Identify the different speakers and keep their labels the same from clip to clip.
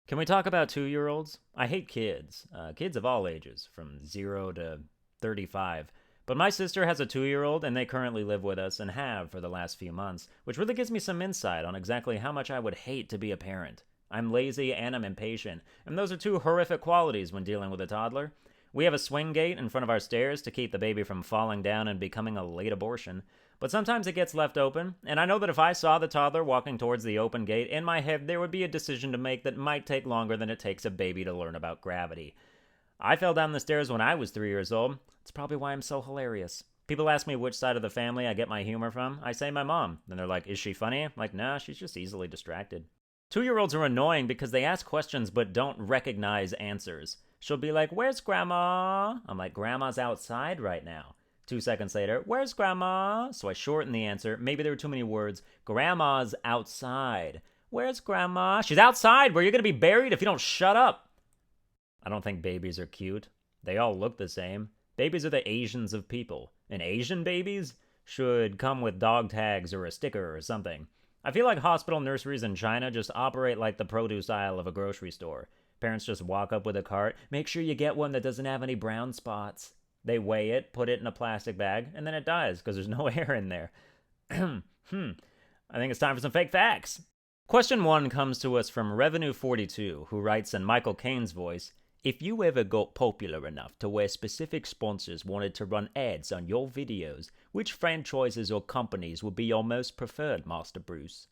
Speaker 1: Can we talk about 2-year-olds? I hate kids. Kids of all ages, from 0 to 35. But my sister has a 2-year-old, and they currently live with us and have for the last few months, which really gives me some insight on exactly how much I would hate to be a parent. I'm lazy and I'm impatient, and those are two horrific qualities when dealing with a toddler. We have a swing gate in front of our stairs to keep the baby from falling down and becoming a late abortion. But sometimes it gets left open, and I know that if I saw the toddler walking towards the open gate, in my head there would be a decision to make that might take longer than it takes a baby to learn about gravity. I fell down the stairs when I was 3 years old. It's probably why I'm so hilarious. People ask me which side of the family I get my humor from. I say my mom. Then they're like, is she funny? I'm like, nah, she's just easily distracted. 2-year-olds are annoying because they ask questions but don't recognize answers. She'll be like, where's Grandma? I'm like, Grandma's outside right now. 2 seconds later, where's Grandma? So I shorten the answer. Maybe there were too many words. Grandma's outside. Where's Grandma? She's outside where you're going to be buried if you don't shut up. I don't think babies are cute. They all look the same. Babies are the Asians of people. And Asian babies should come with dog tags or a sticker or something. I feel like hospital nurseries in China just operate like the produce aisle of a grocery store. Parents just walk up with a cart. Make sure you get one that doesn't have any brown spots. They weigh it, put it in a plastic bag, and then it dies because there's no air in there. I think it's time for some fake facts. Question 1 comes to us from Revenue42, who writes in Michael Caine's voice, if you ever got popular enough to where specific sponsors wanted to run ads on your videos, which franchises or companies would be your most preferred, Master Bruce?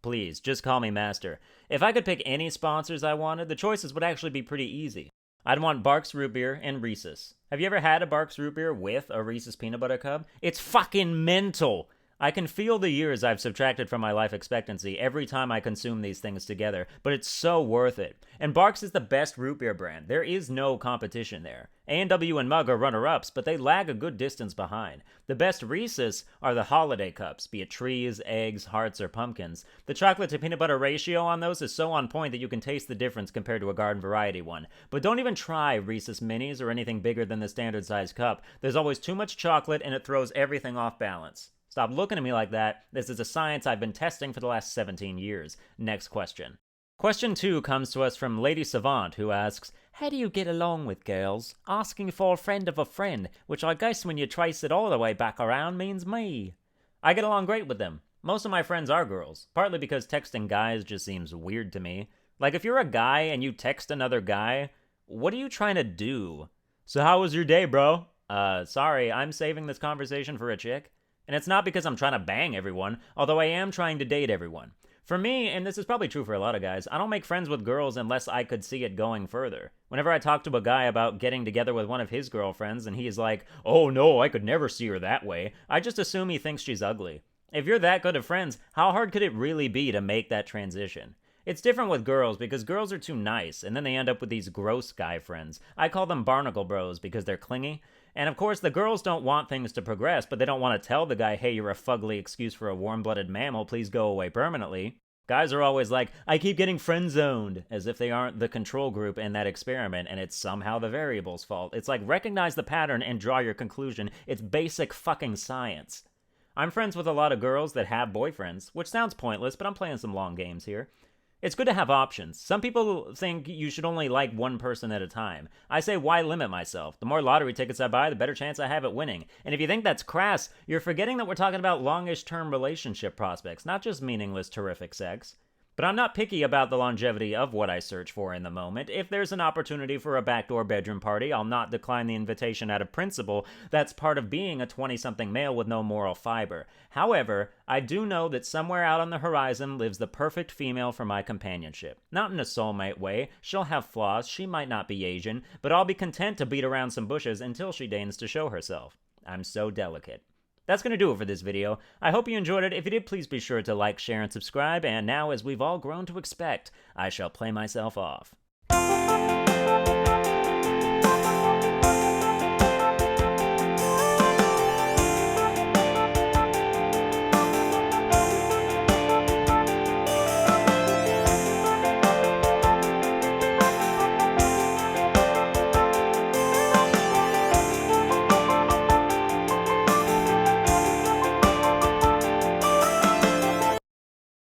Speaker 1: Please, just call me Master. If I could pick any sponsors I wanted, the choices would actually be pretty easy. I'd want Barks Root Beer and Reese's. Have you ever had a Barks Root Beer with a Reese's Peanut Butter Cup? It's fucking mental! I can feel the years I've subtracted from my life expectancy every time I consume these things together, but it's so worth it. And Barks is the best root beer brand. There is no competition there. A&W and Mug are runner-ups, but they lag a good distance behind. The best Reese's are the holiday cups, be it trees, eggs, hearts, or pumpkins. The chocolate to peanut butter ratio on those is so on point that you can taste the difference compared to a garden variety one. But don't even try Reese's Minis or anything bigger than the standard size cup. There's always too much chocolate and it throws everything off balance. Stop looking at me like that. This is a science I've been testing for the last 17 years. Next question. Question 2 comes to us from Lady Savant, who asks, how do you get along with girls? Asking for a friend of a friend, which I guess when you trace it all the way back around means me. I get along great with them. Most of my friends are girls, partly because texting guys just seems weird to me. Like, if you're a guy and you text another guy, what are you trying to do? So how was your day, bro? Sorry, I'm saving this conversation for a chick. And it's not because I'm trying to bang everyone, although I am trying to date everyone. For me, and this is probably true for a lot of guys, I don't make friends with girls unless I could see it going further. Whenever I talk to a guy about getting together with one of his girlfriends and he's like, oh no, I could never see her that way, I just assume he thinks she's ugly. If you're that good of friends, how hard could it really be to make that transition? It's different with girls because girls are too nice, and then they end up with these gross guy friends. I call them barnacle bros because they're clingy. And of course, the girls don't want things to progress, but they don't want to tell the guy, hey, you're a fugly excuse for a warm-blooded mammal, please go away permanently. Guys are always like, I keep getting friend-zoned, as if they aren't the control group in that experiment, and it's somehow the variable's fault. It's like, recognize the pattern and draw your conclusion. It's basic fucking science. I'm friends with a lot of girls that have boyfriends, which sounds pointless, but I'm playing some long games here. It's good to have options. Some people think you should only like one person at a time. I say, why limit myself? The more lottery tickets I buy, the better chance I have at winning. And if you think that's crass, you're forgetting that we're talking about longish-term relationship prospects, not just meaningless, terrific sex. But I'm not picky about the longevity of what I search for in the moment. If there's an opportunity for a backdoor bedroom party, I'll not decline the invitation out of principle. That's part of being a 20-something male with no moral fiber. However, I do know that somewhere out on the horizon lives the perfect female for my companionship. Not in a soulmate way. She'll have flaws, she might not be Asian, but I'll be content to beat around some bushes until she deigns to show herself. I'm so delicate. That's going to do it for this video. I hope you enjoyed it. If you did, please be sure to like, share, and subscribe. And now, as we've all grown to expect, I shall play myself off.